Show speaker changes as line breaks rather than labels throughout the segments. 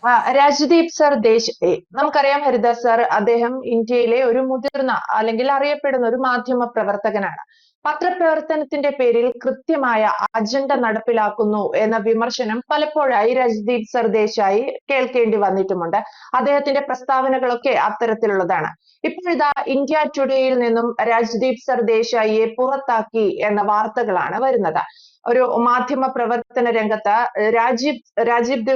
Rajdeep sir ദേശ് നമുക്കറിയാം Haridas sir അദ്ദേഹം ഇന്ത്യയിലെ ഒരു മുതിർന്ന അല്ലെങ്കിൽ അറിയപ്പെടുന്ന ഒരു മാധ്യമ പ്രവർത്തകനാണ്. പത്രപ്രവർത്തനത്തിന്റെ പേരിൽ കൃത്യമായ അജണ്ട നടപ്പിലാക്കുന്നു എന്ന വിമർശനം പലപ്പോഴായി രജ്ദീപ് സർദേശായി കേൾക്കേണ്ടി വന്നിട്ടുമുണ്ട്. അദ്ദേഹത്തിന്റെ പ്രസ്താവനകളൊക്കെ അത്തരത്തിലുള്ളതാണ്. ഇപ്പോഴിതാ ഇന്ത്യ ടുഡേയിൽ നിന്നും രാജ്ദീപ് സർദേശായിയെ പുറത്താക്കി എന്ന വാർത്തകളാണ് വരുന്നത്. ഒരു മാധ്യമ പ്രവർത്തന രംഗത്ത് രാജീവ്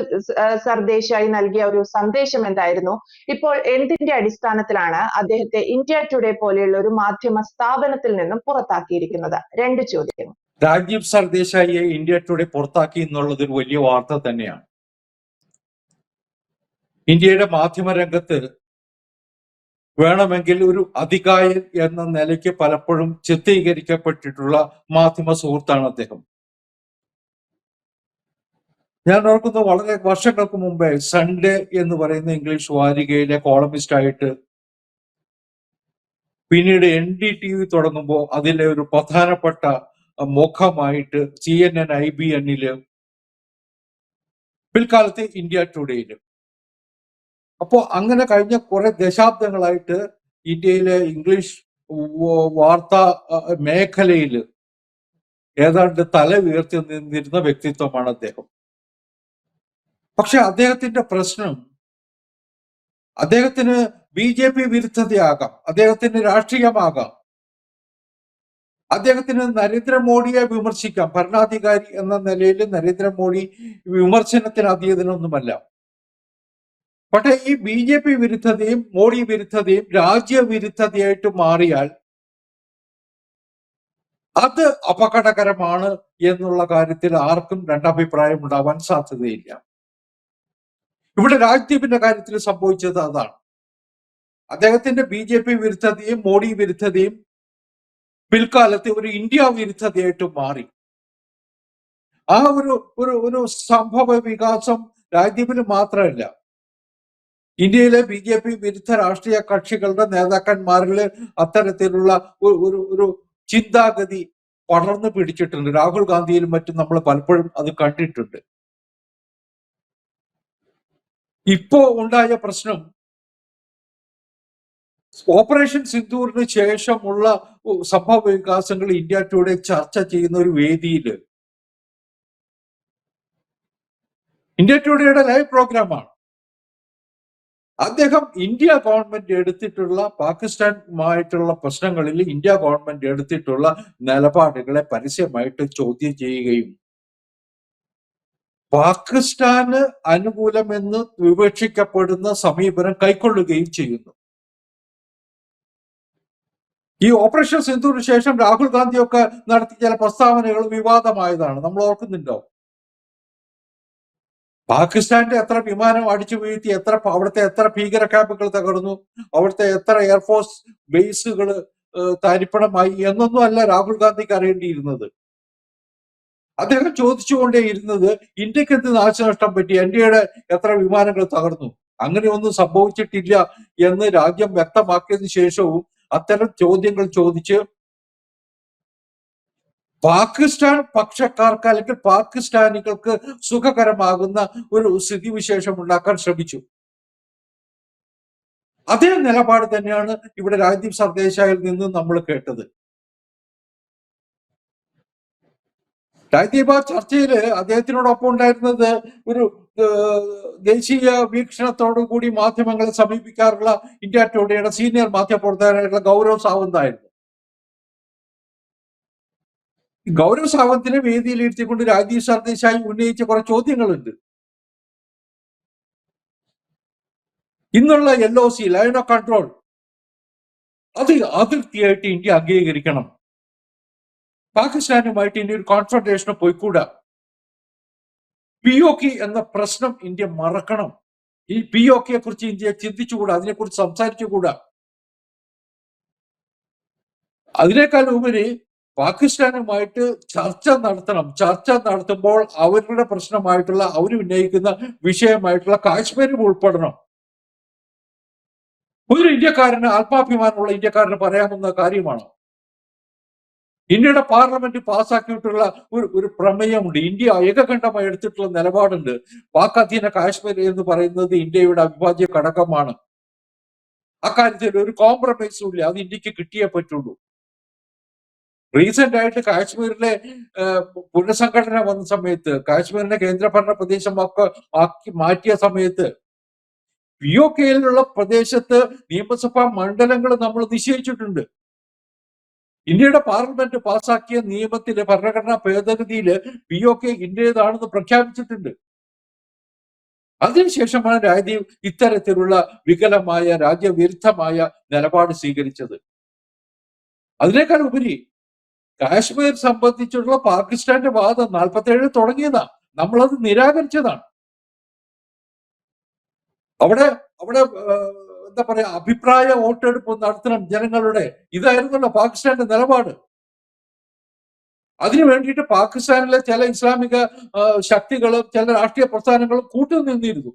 സർദേശായി നൽകിയ ഒരു സന്ദേശം എന്തായിരുന്നു? ഇപ്പോൾ എന്തിന്റെ അടിസ്ഥാനത്തിലാണ് അദ്ദേഹത്തെ ഇന്ത്യ ടുഡേ പോലെയുള്ള ഒരു മാധ്യമ സ്ഥാപനത്തിൽ നിന്നും പുറത്താക്കിയിരിക്കുന്നത്? രണ്ട് ചോദ്യങ്ങൾ.
രാജീവ് സർദേശായിയെ ഇന്ത്യ ടുഡേ പുറത്താക്കി എന്നുള്ളത് ഒരു വലിയ വാർത്ത തന്നെയാണ്. ഇന്ത്യയുടെ മാധ്യമ രംഗത്ത് വേണമെങ്കിൽ ഒരു അധികായൻ എന്ന നിലയ്ക്ക് പലപ്പോഴും ചിത്രീകരിക്കപ്പെട്ടിട്ടുള്ള മാധ്യമ സുഹൃത്താണ് അദ്ദേഹം. ഞാൻ ഓർക്കുന്നു വളരെ വർഷങ്ങൾക്ക് മുമ്പേ സൺഡേ എന്ന് പറയുന്ന ഇംഗ്ലീഷ് വാരികയിലെ കോളമിസ്റ്റ് ആയിട്ട്, പിന്നീട് NDTV തുടങ്ങുമ്പോൾ അതിലെ ഒരു പ്രധാനപ്പെട്ട മുഖമായിട്ട് CNN IBNല്, പിൽക്കാലത്ത് ഇന്ത്യ ടുഡേയില്. അപ്പോ അങ്ങനെ കഴിഞ്ഞ കുറെ ദശാബ്ദങ്ങളായിട്ട് ഇന്ത്യയിലെ ഇംഗ്ലീഷ് വാർത്താ മേഖലയിൽ ഏതാണ്ട് തല ഉയർത്തി നിന്നിരുന്ന വ്യക്തിത്വമാണ് അദ്ദേഹം. പക്ഷെ അദ്ദേഹത്തിന്റെ പ്രശ്നം, അദ്ദേഹത്തിന് BJP വിരുദ്ധതയാകാം, അദ്ദേഹത്തിന് രാഷ്ട്രീയമാകാം, അദ്ദേഹത്തിന് നരേന്ദ്രമോദിയെ വിമർശിക്കാം. ഭരണാധികാരി എന്ന നിലയിൽ നരേന്ദ്രമോദി വിമർശനത്തിന് അതീതനൊന്നുമല്ല. പക്ഷെ ഈ BJP വിരുദ്ധതയും മോഡി വിരുദ്ധതയും രാജ്യവിരുദ്ധതയായിട്ട് മാറിയാൽ അത് അപകടകരമാണ് എന്നുള്ള കാര്യത്തിൽ ആർക്കും രണ്ടഭിപ്രായം ഉണ്ടാവാൻ സാധ്യതയില്ല. ഇവിടെ രാജ്ദീപിന്റെ കാര്യത്തിൽ സംഭവിച്ചത് അതാണ്. അദ്ദേഹത്തിന്റെ BJP വിരുദ്ധതയും മോഡി വിരുദ്ധതയും പിൽക്കാലത്ത് ഒരു ഇന്ത്യ വിരുദ്ധതയായിട്ട് മാറി. ആ ഒരു സംഭവ വികാസം രാജ്ദീപിന് മാത്രമല്ല, ഇന്ത്യയിലെ BJP വിരുദ്ധ രാഷ്ട്രീയ കക്ഷികളുടെ നേതാക്കന്മാരിൽ അത്തരത്തിലുള്ള ഒരു ചിന്താഗതി പടർന്നു പിടിച്ചിട്ടുണ്ട്. രാഹുൽ ഗാന്ധിയിലും മറ്റും നമ്മൾ പലപ്പോഴും അത് കണ്ടിട്ടുണ്ട്. ഇപ്പോ ഉണ്ടായ പ്രശ്നം, ഓപ്പറേഷൻ സിന്ദൂറിന് ശേഷമുള്ള സംഭവ വികാസങ്ങൾ ഇന്ത്യ ടുഡേ ചർച്ച ചെയ്യുന്ന ഒരു വേദിയിൽ, ഇന്ത്യ ടുഡേയുടെ ലൈവ് പ്രോഗ്രാമാണ്, അദ്ദേഹം ഇന്ത്യ ഗവൺമെന്റ് എടുത്തിട്ടുള്ള പാകിസ്ഥാനുമായിട്ടുള്ള പ്രശ്നങ്ങളിൽ ഇന്ത്യ ഗവൺമെന്റ് എടുത്തിട്ടുള്ള നിലപാടുകളെ പരസ്യമായിട്ട് ചോദ്യം ചെയ്യുകയും പാകിസ്ഥാന് അനുകൂലമെന്ന് വിവക്ഷിക്കപ്പെടുന്ന സമീപനം കൈക്കൊള്ളുകയും ചെയ്യുന്നു. ഈ ഓപ്പറേഷൻ സിന്ധുവിന് ശേഷം രാഹുൽ ഗാന്ധിയൊക്കെ നടത്തിയ ചില പ്രസ്താവനകൾ വിവാദമായതാണ്, നമ്മൾ ഓർക്കുന്നുണ്ടോ? പാകിസ്ഥാന്റെ എത്ര വിമാനം അടിച്ചു വീഴ്ത്തി, അവിടുത്തെ എത്ര ഭീകര ക്യാമ്പുകൾ തകർന്നു, അവിടുത്തെ എത്ര എയർഫോഴ്സ് ബേസുകൾ തരിപ്പണമായി എന്നൊന്നും അല്ല രാഹുൽ ഗാന്ധിക്ക് അറിയേണ്ടിയിരുന്നത്. അദ്ദേഹം ചോദിച്ചുകൊണ്ടേയിരുന്നത് ഇന്ത്യക്ക് എന്ത് നാശനഷ്ടം പറ്റി, ഇന്ത്യയുടെ എത്ര വിമാനങ്ങൾ തകർന്നു, അങ്ങനെയൊന്നും സംഭവിച്ചിട്ടില്ല എന്ന് രാജ്യം വ്യക്തമാക്കിയതിനു ശേഷവും അത്തരം ചോദ്യങ്ങൾ ചോദിച്ച് പാകിസ്ഥാൻ പക്ഷക്കാർക്ക് അല്ലെങ്കിൽ പാകിസ്ഥാനികൾക്ക് സുഖകരമാകുന്ന ഒരു സ്ഥിതിവിശേഷം ഉണ്ടാക്കാൻ ശ്രമിച്ചു. അതേ നിലപാട് തന്നെയാണ് ഇവിടെ രാജ്ദീപ് സർദേശായിൽ നിന്ന് നമ്മൾ കേട്ടത്. രാജ്ദീപ് ആ ചർച്ചയിൽ അദ്ദേഹത്തിനോടൊപ്പം ഉണ്ടായിരുന്നത് ഒരു ദേശീയ വീക്ഷണത്തോടു കൂടി മാധ്യമങ്ങളെ സമീപിക്കാറുള്ള ഇന്ത്യ ടുഡേയുടെ സീനിയർ മാധ്യമപ്രവർത്തകനായിട്ടുള്ള ഗൗരവ് സാവന്ത് ആയിരുന്നു. ഗൗരവ് സാവന്തിനെ വേദിയിൽ ഇരുത്തിക്കൊണ്ട് രാജ്ദീപ് സർദേശായി ഉന്നയിച്ച കുറെ ചോദ്യങ്ങളുണ്ട്. ഇന്നുള്ള LOC, ലൈൻ ഓഫ് കൺട്രോൾ, അത് അതിർത്തിയായിട്ട് ഇന്ത്യ അംഗീകരിക്കണം. പാകിസ്ഥാനുമായിട്ട് ഇന്ത്യ ഒരു കോൺഫ്രണ്ടേഷന് പോയിക്കൂടാ. POK എന്ന പ്രശ്നം ഇന്ത്യ മറക്കണം. ഈ POKയെ കുറിച്ച് ഇന്ത്യ ചിന്തിച്ചുകൂടാ, അതിനെക്കുറിച്ച് സംസാരിച്ചുകൂടാ. അതിനേക്കാൾ ഉപരി പാകിസ്ഥാനുമായിട്ട് ചർച്ച നടത്തണം. ചർച്ച നടത്തുമ്പോൾ അവരുടെ പ്രശ്നമായിട്ടുള്ള, അവർ ഉന്നയിക്കുന്ന വിഷയമായിട്ടുള്ള കാശ്മീരും ഉൾപ്പെടണം. ഒരു ഇന്ത്യക്കാരന്, ആത്മാഭിമാനമുള്ള ഇന്ത്യക്കാരന് പറയാവുന്ന കാര്യമാണ്. ഇന്ത്യയുടെ പാർലമെന്റ് പാസ്സാക്കിയിട്ടുള്ള ഒരു പ്രമേയമുണ്ട്. ഇന്ത്യ ഏകകണ്ഠമായി എടുത്തിട്ടുള്ള നിലപാടുണ്ട്. പാക് അധീന കാശ്മീർ എന്ന് പറയുന്നത് ഇന്ത്യയുടെ അവിഭാജ്യ ഘടകമാണ്. അക്കാര്യത്തിൽ ഒരു കോംപ്രമൈസും ഇല്ല. അത് ഇന്ത്യക്ക് കിട്ടിയേ പറ്റുള്ളൂ. റീസെന്റ് ആയിട്ട് കാശ്മീരിലെ പുനഃസംഘടന വന്ന സമയത്ത്, കാശ്മീരിനെ കേന്ദ്രഭരണ പ്രദേശമാക്കി മാറ്റിയ സമയത്ത് POKയിലുള്ള പ്രദേശത്ത് നിയമസഭാ മണ്ഡലങ്ങൾ നമ്മൾ നിശ്ചയിച്ചിട്ടുണ്ട്. ഇന്ത്യയുടെ പാർലമെന്റ് പാസാക്കിയ നിയമത്തില്, ഭരണഘടനാ ഭേദഗതിയില് POK ഇന്ത്യയുടേതാണെന്ന് പ്രഖ്യാപിച്ചിട്ടുണ്ട്. അതിനുശേഷമാണ് രാജ്യം ഇത്തരത്തിലുള്ള വികലമായ രാജ്യവിരുദ്ധമായ നിലപാട് സ്വീകരിച്ചത്. അതിനേക്കാൾ ഉപരി കാശ്മീർ സംബന്ധിച്ചുള്ള പാകിസ്ഥാന്റെ വാദം 47 തുടങ്ങിയതാണ്. നമ്മളത് നിരാകരിച്ചതാണ്. അവിടെ അവിടെ എന്താ പറയാ, അഭിപ്രായ വോട്ടെടുപ്പ് നടത്തണം ജനങ്ങളുടെ, ഇതായിരുന്നല്ലോ പാകിസ്ഥാന്റെ നിലപാട്. അതിനു വേണ്ടിയിട്ട് പാകിസ്ഥാനിലെ ചില ഇസ്ലാമിക ശക്തികളും ചില രാഷ്ട്രീയ പ്രസ്ഥാനങ്ങളും കൂട്ടുനിന്നിരുന്നു.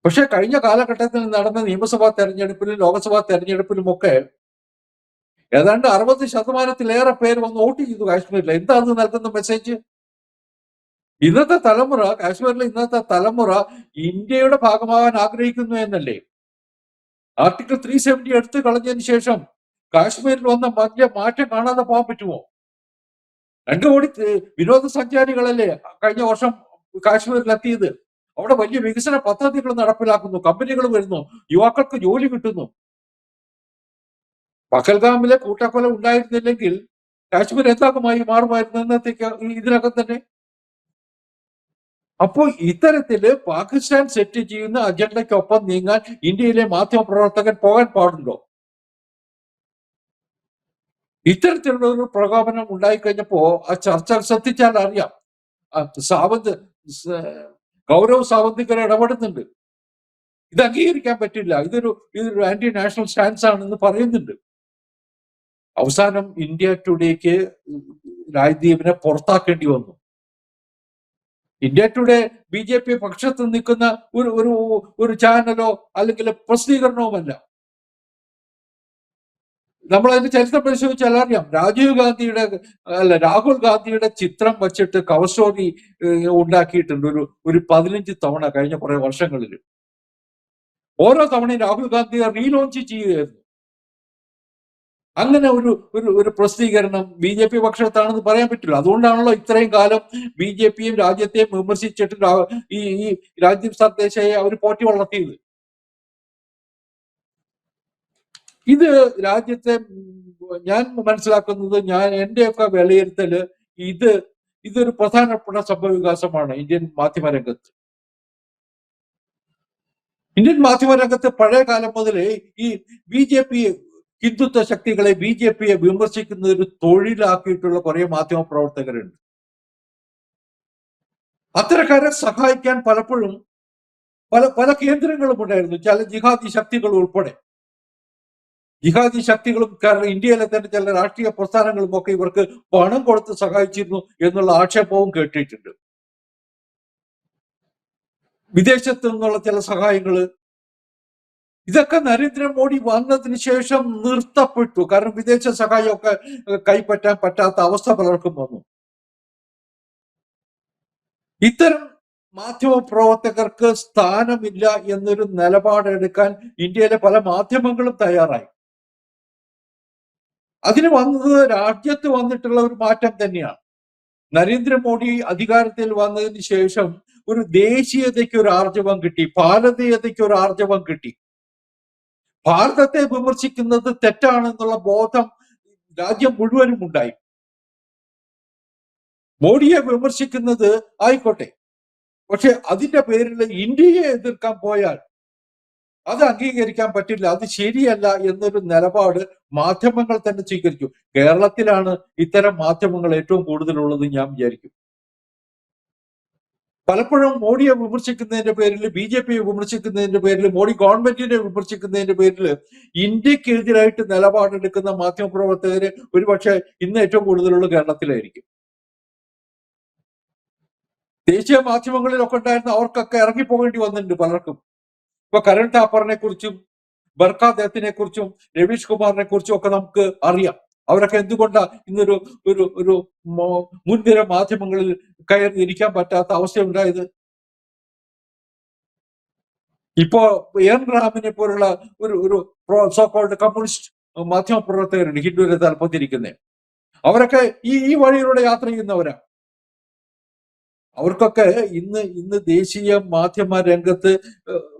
പക്ഷെ കഴിഞ്ഞ കാലഘട്ടത്തിൽ നടന്ന നിയമസഭാ തെരഞ്ഞെടുപ്പിലും ലോക്സഭാ തെരഞ്ഞെടുപ്പിലുമൊക്കെ ഏതാണ്ട് 60% പേര് വന്ന് വോട്ട് ചെയ്തു കാശ്മീരിൽ. എന്താ അത് നൽകുന്ന മെസ്സേജ്? ഇന്നത്തെ തലമുറ, കാശ്മീരിലെ ഇന്നത്തെ തലമുറ ഇന്ത്യയുടെ ഭാഗമാകാൻ ആഗ്രഹിക്കുന്നു എന്നല്ലേ? ആർട്ടിക്കിൾ 370 എടുത്തു കളഞ്ഞതിന് ശേഷം കാശ്മീരിൽ വന്ന വലിയ മാറ്റം കാണാതെ പോകാൻ പറ്റുമോ? 2 കോടി വിനോദസഞ്ചാരികളല്ലേ കഴിഞ്ഞ വർഷം കാശ്മീരിലെത്തിയത്. അവിടെ വലിയ വികസന പദ്ധതികൾ നടപ്പിലാക്കുന്നു, കമ്പനികൾ വരുന്നു, യുവാക്കൾക്ക് ജോലി കിട്ടുന്നു. പഹൽഗാമിലെ കൂട്ടക്കൊല ഉണ്ടായിരുന്നില്ലെങ്കിൽ കാശ്മീർ എന്താകുമായി മാറുമായിരുന്നു എന്നത്തേക്ക് ഇതിനകം തന്നെ. അപ്പോൾ ഇത്തരത്തില് പാകിസ്ഥാൻ സെറ്റ് ചെയ്യുന്ന അജണ്ടയ്ക്കൊപ്പം നീങ്ങാൻ ഇന്ത്യയിലെ മാധ്യമ പ്രവർത്തകൻ പോകാൻ പാടുണ്ടോ? ഇത്തരത്തിലുള്ള ഒരു പ്രകോപനം ഉണ്ടായിക്കഴിഞ്ഞപ്പോ ആ ചർച്ച ശ്രദ്ധിച്ചാൽ അറിയാം. ഗൗരവ് സാവന്തിക്കർ ഇടപെടുന്നുണ്ട്. ഇത് അംഗീകരിക്കാൻ പറ്റില്ല, ഇതൊരു ആന്റി നാഷണൽ സ്റ്റാൻസ് ആണെന്ന് പറയുന്നുണ്ട്. അവസാനം ഇന്ത്യ ടുഡേക്ക് രാജ്ദീപിനെ പുറത്താക്കേണ്ടി വന്നു. ഇന്ത്യ ടുഡേ BJP പക്ഷത്ത് നിൽക്കുന്ന ഒരു ചാനലോ അല്ലെങ്കിൽ പ്രസിദ്ധീകരണവുമല്ല. നമ്മൾ അതിന്റെ ചരിത്രം പരിശോധിച്ചാൽ അറിയാം. രാഹുൽ ഗാന്ധിയുടെ ചിത്രം വച്ചിട്ട് കവർ സ്റ്റോറി ഉണ്ടാക്കിയിട്ടുണ്ട് ഒരു 15 തവണ കഴിഞ്ഞ കുറെ വർഷങ്ങളിൽ. ഓരോ തവണയും രാഹുൽ ഗാന്ധി റീലോഞ്ച് ചെയ്യുകയായിരുന്നു. അങ്ങനെ ഒരു പ്രസിദ്ധീകരണം BJP പക്ഷത്താണെന്ന് പറയാൻ പറ്റില്ല. അതുകൊണ്ടാണല്ലോ ഇത്രയും കാലം BJPയും രാജ്യത്തെയും വിമർശിച്ചിട്ട് ഈ രാജ്ദീപ് സർദേശായെ അവർ പോറ്റി വളർത്തിയത്. ഇത് രാജ്യത്തെ ഞാൻ മനസ്സിലാക്കുന്നത്, എന്റെയൊക്കെ വിലയിരുത്തല്, ഇതൊരു പ്രധാനപ്പെട്ട സംഭവവികാസമാണ് ഇന്ത്യൻ മാധ്യമരംഗത്ത്. ഇന്ത്യൻ മാധ്യമരംഗത്ത് പഴയ കാലം മുതലേ ഈ BJP ഹിന്ദുത്വ ശക്തികളെ, BJPയെ വിമർശിക്കുന്ന ഒരു തൊഴിലാക്കിയിട്ടുള്ള കുറെ മാധ്യമ പ്രവർത്തകരുണ്ട്. അത്തരക്കാരെ സഹായിക്കാൻ പലപ്പോഴും പല കേന്ദ്രങ്ങളും ഉണ്ടായിരുന്നു, ചില ജിഹാദി ശക്തികൾ ഉൾപ്പെടെ. ജിഹാദി ശക്തികളും കാരണം ഇന്ത്യയിലെ തന്നെ ചില രാഷ്ട്രീയ പ്രസ്ഥാനങ്ങളും ഒക്കെ ഇവർക്ക് പണം കൊടുത്ത് സഹായിച്ചിരുന്നു എന്നുള്ള ആക്ഷേപവും കേട്ടിട്ടുണ്ട്. വിദേശത്ത് നിന്നുള്ള ചില സഹായങ്ങള്, ഇതൊക്കെ നരേന്ദ്രമോദി വന്നതിന് ശേഷം നിർത്തപ്പെട്ടു. കാരണം വിദേശ സഹായമൊക്കെ കൈപ്പറ്റാൻ പറ്റാത്ത അവസ്ഥ പലർക്കും വന്നു. ഇത്തരം മാധ്യമ പ്രവർത്തകർക്ക് സ്ഥാനമില്ല എന്നൊരു നിലപാടെടുക്കാൻ ഇന്ത്യയിലെ പല മാധ്യമങ്ങളും തയ്യാറായി. അതിന് വന്നത് രാജ്യത്ത് വന്നിട്ടുള്ള ഒരു മാറ്റം തന്നെയാണ്. നരേന്ദ്രമോദി അധികാരത്തിൽ വന്നതിന് ശേഷം ഒരു ദേശീയതയ്ക്ക് ഒരു ആർജവം കിട്ടി, ഭാരതീയതയ്ക്ക് ഒരു ആർജവം കിട്ടി. ഭാരതത്തെ വിമർശിക്കുന്നത് തെറ്റാണെന്നുള്ള ബോധം രാജ്യം മുഴുവനും ഉണ്ടായി. മോഡിയെ വിമർശിക്കുന്നത് ആയിക്കോട്ടെ, പക്ഷെ അതിന്റെ പേരിൽ ഇന്ത്യയെ എതിർക്കാൻ പോയാൽ അത് അംഗീകരിക്കാൻ പറ്റില്ല, അത് ശരിയല്ല എന്നൊരു നിലപാട് മാധ്യമങ്ങൾ തന്നെ സ്വീകരിക്കും. കേരളത്തിലാണ് ഇത്തരം മാധ്യമങ്ങൾ ഏറ്റവും കൂടുതലുള്ളത് ഞാൻ വിചാരിക്കും. പലപ്പോഴും മോഡിയെ വിമർശിക്കുന്നതിന്റെ പേരിൽ, BJPയെ വിമർശിക്കുന്നതിന്റെ പേരിൽ, മോഡി ഗവൺമെന്റിനെ വിമർശിക്കുന്നതിന്റെ പേരിൽ ഇന്ത്യക്കെതിരായിട്ട് നിലപാടെടുക്കുന്ന മാധ്യമപ്രവർത്തകര് ഒരുപക്ഷെ ഇന്ന് ഏറ്റവും കൂടുതലുള്ള കേരളത്തിലായിരിക്കും. ദേശീയ മാധ്യമങ്ങളിലൊക്കെ ഉണ്ടായിരുന്ന അവർക്കൊക്കെ ഇറങ്ങിപ്പോകേണ്ടി വന്നിട്ടുണ്ട് പലർക്കും. ഇപ്പൊ കരൺ താപ്പറിനെ കുറിച്ചും ബർഖ ദത്തിനെ കുറിച്ചും രവീഷ് കുമാറിനെ കുറിച്ചും ഒക്കെ നമുക്ക് അറിയാം. അവരൊക്കെ എന്തുകൊണ്ടാ ഇന്നൊരു ഒരു ഒരു മുൻനിര മാധ്യമങ്ങളിൽ കയറി ഇരിക്കാൻ പറ്റാത്ത അവസ്ഥ ഉണ്ടായത്? ഇപ്പോ എൻ റാമിനെ പോലുള്ള ഒരു സോക്കോൾഡ് കമ്മ്യൂണിസ്റ്റ് മാധ്യമ പ്രവർത്തകരുണ്ട് ഹിന്ദുവിന്റെ തലപ്പത്തിരിക്കുന്നത്. അവരൊക്കെ ഈ വഴിയിലൂടെ യാത്ര ചെയ്യുന്നവരാ. അവർക്കൊക്കെ ഇന്ന് ദേശീയ മാധ്യമ രംഗത്ത്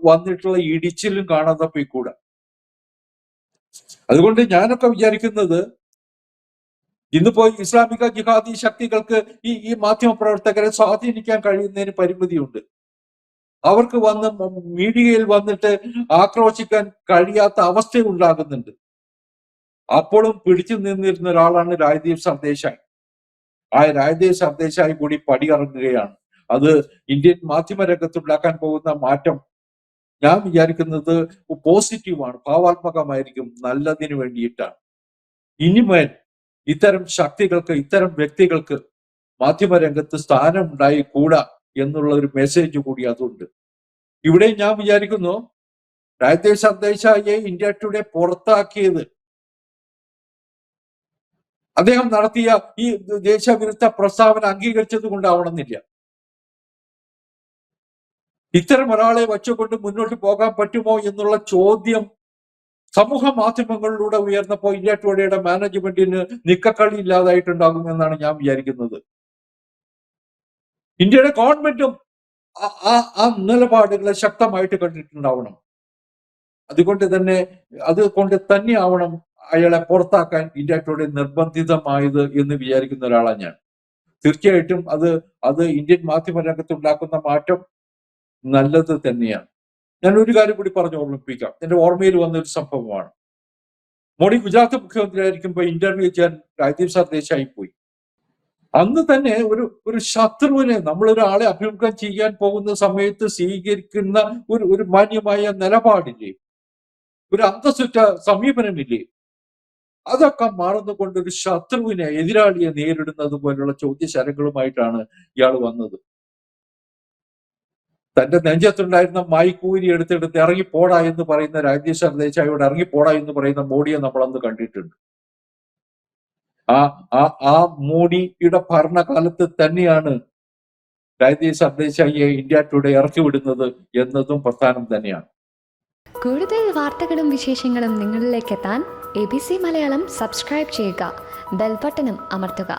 വന്നിട്ടുള്ള ഇടിച്ചിലും കാണാൻ തപ്പിക്കൂടാ. അതുകൊണ്ട് ഞാനൊക്കെ വിചാരിക്കുന്നത് ഇന്നിപ്പോ ഇസ്ലാമിക ജിഹാദി ശക്തികൾക്ക് ഈ മാധ്യമ പ്രവർത്തകരെ സ്വാധീനിക്കാൻ കഴിയുന്നതിന് പരിമിതിയുണ്ട്. അവർക്ക് വന്ന് മീഡിയയിൽ വന്നിട്ട് ആക്രോശിക്കാൻ കഴിയാത്ത അവസ്ഥ ഉണ്ടാകുന്നുണ്ട്. അപ്പോഴും പിടിച്ചു നിന്നിരുന്ന ഒരാളാണ് രാജ്ദീപ് സർദേശായി. ആ രാജ്ദീപ് സർദേശായി കൂടി പടിയിറങ്ങുകയാണ്. അത് ഇന്ത്യൻ മാധ്യമ രംഗത്തുണ്ടാക്കാൻ പോകുന്ന മാറ്റം ഞാൻ വിചാരിക്കുന്നത് പോസിറ്റീവാണ്, ഭാവാത്മകമായിരിക്കും, നല്ലതിന് വേണ്ടിയിട്ടാണ്. ഇനിമേൽ ഇത്തരം ശക്തികൾക്ക്, ഇത്തരം വ്യക്തികൾക്ക് മാധ്യമരംഗത്ത് സ്ഥാനം ഉണ്ടായിക്കൂടാ എന്നുള്ള ഒരു മെസ്സേജ് കൂടി അതുണ്ട്. ഇവിടെ ഞാൻ വിചാരിക്കുന്നു രാജ്ദീപ് സർദേശായിയെ ഇന്ത്യ ടുഡേ പുറത്താക്കിയത് അദ്ദേഹം നടത്തിയ ഈ ദേശവിരുദ്ധ പ്രസ്താവന അംഗീകരിച്ചത് കൊണ്ടാവണമെന്നില്ല. ഇത്തരം ഒരാളെ വച്ചുകൊണ്ട് മുന്നോട്ട് പോകാൻ പറ്റുമോ എന്നുള്ള ചോദ്യം സമൂഹ മാധ്യമങ്ങളിലൂടെ ഉയർന്നപ്പോൾ ഇന്ത്യ ടുഡേയുടെ മാനേജ്മെന്റിന് നിക്കക്കളി ഇല്ലാതായിട്ടുണ്ടാകുമെന്നാണ് ഞാൻ വിചാരിക്കുന്നത്. ഇന്ത്യയുടെ ഗവൺമെന്റും ആ നിലപാടുകളെ ശക്തമായിട്ട് കണ്ടിട്ടുണ്ടാവണം. അതുകൊണ്ട് തന്നെ ആവണം അയാളെ പുറത്താക്കാൻ ഇന്ത്യ ടുഡേ നിർബന്ധിതമായത് എന്ന് വിചാരിക്കുന്ന ഒരാളാണ് ഞാൻ. തീർച്ചയായിട്ടും അത് ഇന്ത്യൻ മാധ്യമ രംഗത്ത് ഉണ്ടാക്കുന്ന മാറ്റം നല്ലത് തന്നെയാണ്. ഞാൻ ഒരു കാര്യം കൂടി പറഞ്ഞ് ഓർമ്മിപ്പിക്കാം. എന്റെ ഓർമ്മയിൽ വന്നൊരു സംഭവമാണ്. മോഡി ഗുജറാത്ത് മുഖ്യമന്ത്രിയായിരിക്കുമ്പോൾ ഇന്റർവ്യൂ ചെയ്യാൻ രാജ്ദീപ് സർദേശായി പോയി. അന്ന് തന്നെ ഒരു ശത്രുവിനെ, നമ്മളൊരാളെ അഭിമുഖം ചെയ്യാൻ പോകുന്ന സമയത്ത് സ്വീകരിക്കുന്ന ഒരു മാന്യമായ നിലപാടില്ലേ, ഒരു അന്തസ്സുറ്റ സമീപനമില്ലേ, അതൊക്കെ മറന്നുകൊണ്ട് ഒരു ശത്രുവിനെ, എതിരാളിയെ നേരിടുന്നത് പോലുള്ള ചോദ്യശരങ്ങളുമായിട്ടാണ് ഇയാൾ വന്നത്. തന്റെ നെഞ്ചത്തുണ്ടായിരുന്ന മൈക്കൂരി എടുത്തെടുത്ത് ഇറങ്ങിപ്പോടാ എന്ന് പറയുന്ന രാജ്ദീപ് സർദേശായിയോട് ഇറങ്ങിപ്പോടാ എന്ന് പറയുന്ന മോഡിയെ നമ്മളന്ന് കണ്ടിട്ടുണ്ട്. ആ മോഡിയുടെ ഭരണകാലത്ത് തന്നെയാണ് രാജ്ദീപ് സർദേശായിയെ ഇന്ത്യ ടുഡേ ഇറക്കി വിടുന്നത് എന്നതും പ്രധാനം തന്നെയാണ്.
കൂടുതൽ വാർത്തകളും വിശേഷങ്ങളും നിങ്ങളിലേക്ക് എത്താൻ ABC മലയാളം സബ്സ്ക്രൈബ് ചെയ്യുക, ബെൽ ബട്ടണും അമർത്തുക.